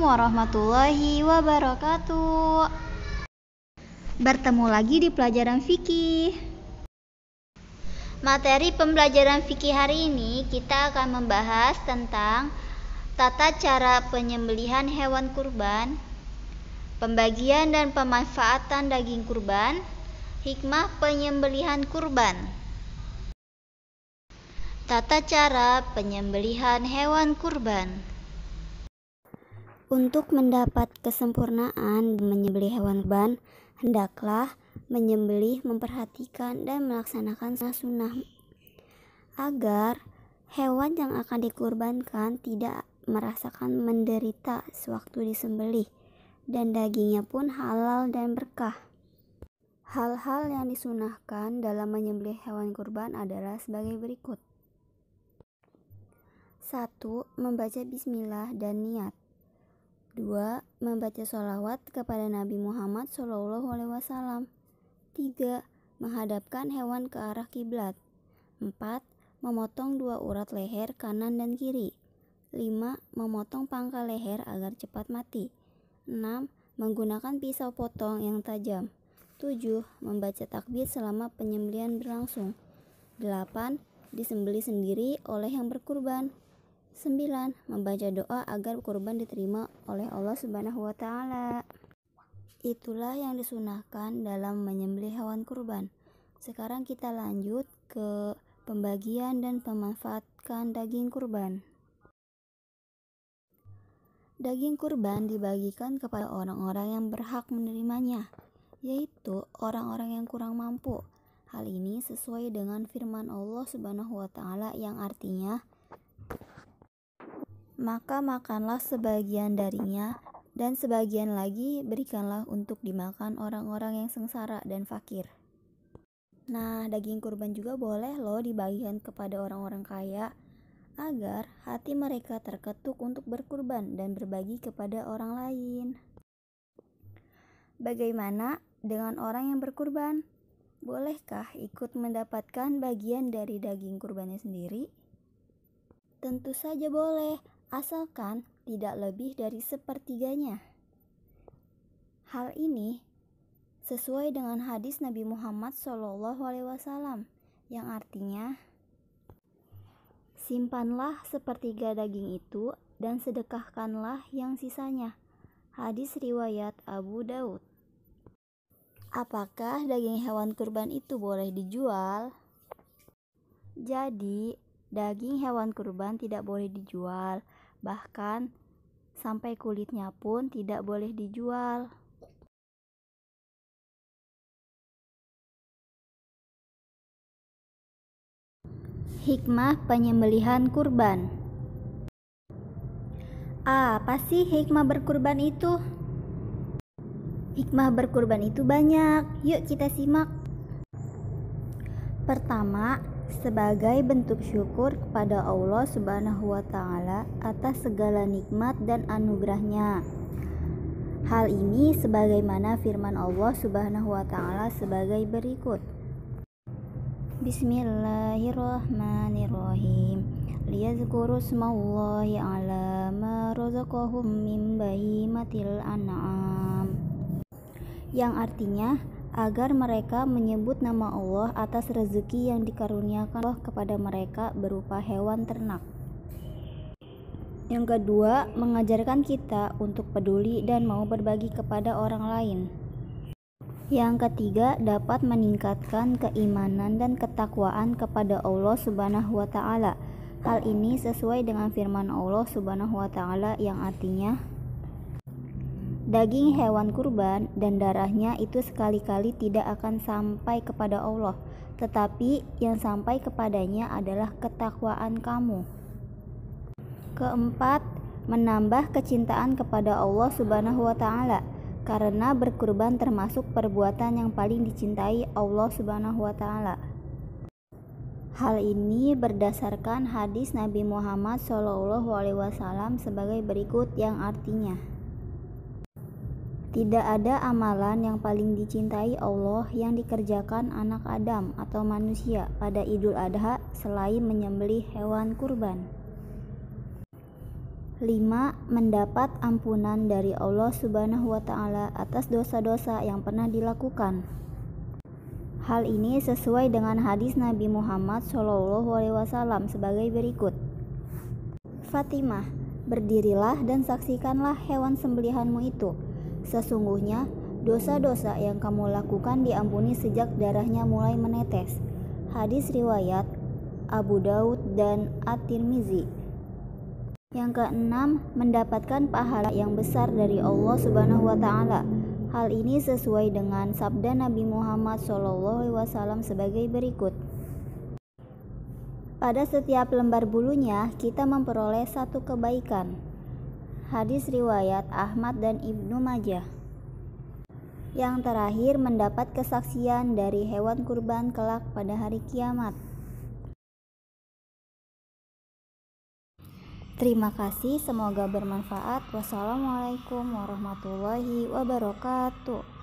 warahmatullahi wabarakatuh. Bertemu lagi di pelajaran fikih. Materi pembelajaran fikih hari ini kita akan membahas tentang tata cara penyembelihan hewan kurban, pembagian dan pemanfaatan daging kurban, hikmah penyembelihan kurban. Tata cara penyembelihan hewan kurban. Untuk mendapat kesempurnaan menyembelih hewan kurban, hendaklah menyembelih memperhatikan dan melaksanakan sunnah agar hewan yang akan dikurbankan tidak merasakan menderita sewaktu disembelih, dan dagingnya pun halal dan berkah. Hal-hal yang disunahkan dalam menyembelih hewan kurban adalah sebagai berikut. 1. Membaca bismillah dan niat. 2. Membaca sholawat kepada Nabi Muhammad SAW. 3. Menghadapkan hewan ke arah kiblat. 4. Memotong 2 urat leher kanan dan kiri. 5. Memotong pangkal leher agar cepat mati. 6. Menggunakan pisau potong yang tajam. 7. Membaca takbir selama penyembelihan berlangsung. 8. Disembelih sendiri oleh yang berkurban. 9. Membaca doa agar kurban diterima oleh Allah Subhanahu wa Ta'ala. Itulah yang disunahkan dalam menyembelih hewan kurban. Sekarang kita lanjut ke pembagian dan pemanfaatkan daging kurban. Daging kurban dibagikan kepada orang-orang yang berhak menerimanya, yaitu orang-orang yang kurang mampu. Hal ini sesuai dengan firman Allah Subhanahu wa Ta'ala yang artinya, maka makanlah sebagian darinya, dan sebagian lagi berikanlah untuk dimakan orang-orang yang sengsara dan fakir. Nah, daging kurban juga boleh loh dibagikan kepada orang-orang kaya, agar hati mereka terketuk untuk berkurban dan berbagi kepada orang lain. Bagaimana dengan orang yang berkurban? Bolehkah ikut mendapatkan bagian dari daging kurbannya sendiri? Tentu saja boleh, asalkan tidak lebih dari sepertiganya. Hal ini sesuai dengan hadis Nabi Muhammad SAW yang artinya, simpanlah sepertiga daging itu dan sedekahkanlah yang sisanya. Hadis riwayat Abu Daud. Apakah daging hewan kurban itu boleh dijual? Jadi, daging hewan kurban tidak boleh dijual, bahkan sampai kulitnya pun tidak boleh dijual. Hikmah penyembelihan kurban. Apa sih hikmah berkurban itu? Hikmah berkurban itu banyak, yuk kita simak. Pertama, sebagai bentuk syukur kepada Allah Subhanahu wa Ta'ala atas segala nikmat dan anugerahnya. Hal ini sebagaimana firman Allah Subhanahu wa Ta'ala sebagai berikut. Bismillahirrahmanirrahim. Liyazkuru smallahi ala ma razaqahum min bahimatil an'am. Yang artinya, agar mereka menyebut nama Allah atas rezeki yang dikaruniakan Allah kepada mereka berupa hewan ternak. Yang kedua, mengajarkan kita untuk peduli dan mau berbagi kepada orang lain. Yang ketiga, dapat meningkatkan keimanan dan ketakwaan kepada Allah Subhanahu wa Ta'ala. Hal ini sesuai dengan firman Allah Subhanahu wa Ta'ala yang artinya, daging hewan kurban dan darahnya itu sekali-kali tidak akan sampai kepada Allah, tetapi yang sampai kepadanya adalah ketakwaan kamu. Keempat, menambah kecintaan kepada Allah Subhanahu wa Ta'ala, karena berkurban termasuk perbuatan yang paling dicintai Allah Subhanahu wa Ta'ala. Hal ini berdasarkan hadis Nabi Muhammad SAW sebagai berikut yang artinya, tidak ada amalan yang paling dicintai Allah yang dikerjakan anak Adam atau manusia pada Idul Adha selain menyembelih hewan kurban. 5. Mendapat ampunan dari Allah Subhanahu wa Ta'ala atas dosa-dosa yang pernah dilakukan. Hal ini sesuai dengan hadis Nabi Muhammad SAW sebagai berikut. Fatimah, berdirilah dan saksikanlah hewan sembelihanmu itu. Sesungguhnya dosa-dosa yang kamu lakukan diampuni sejak darahnya mulai menetes. Hadis riwayat Abu Daud dan At-Tirmizi. Yang keenam, mendapatkan pahala yang besar dari Allah Subhanahu wa Ta'ala. Hal ini sesuai dengan sabda Nabi Muhammad SAW sebagai berikut. Pada setiap lembar bulunya kita memperoleh satu kebaikan. Hadis riwayat Ahmad dan Ibnu Majah. Yang terakhir, mendapat kesaksian dari hewan kurban kelak pada hari kiamat. Terima kasih, semoga bermanfaat. Wassalamualaikum warahmatullahi wabarakatuh.